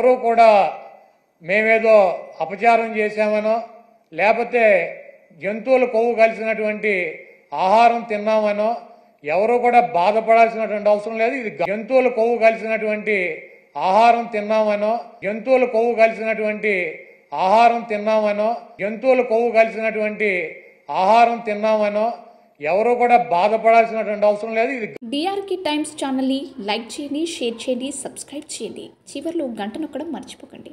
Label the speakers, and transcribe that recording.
Speaker 1: ఎవరు కూడా మేమేదో అపచారం చేశామనో లేకపోతే జంతువులు కొవ్వు కలిసినటువంటి ఆహారం తిన్నామనో ఎవరు కూడా బాధపడాల్సినటువంటి అవసరం లేదు. ఇది జంతువులు కొవ్వు కలిసినటువంటి ఆహారం తిన్నామనో ఎవరు కూడా బాధపడాల్సినటువంటి అవసరం లేదు. ఇది
Speaker 2: డిఆర్కే టైమ్స్ ఛానల్ని లైక్ చేయండి, షేర్ చేయండి, సబ్స్క్రైబ్ చేయండి. చివర్లో గంట నొక్కడం మర్చిపోకండి.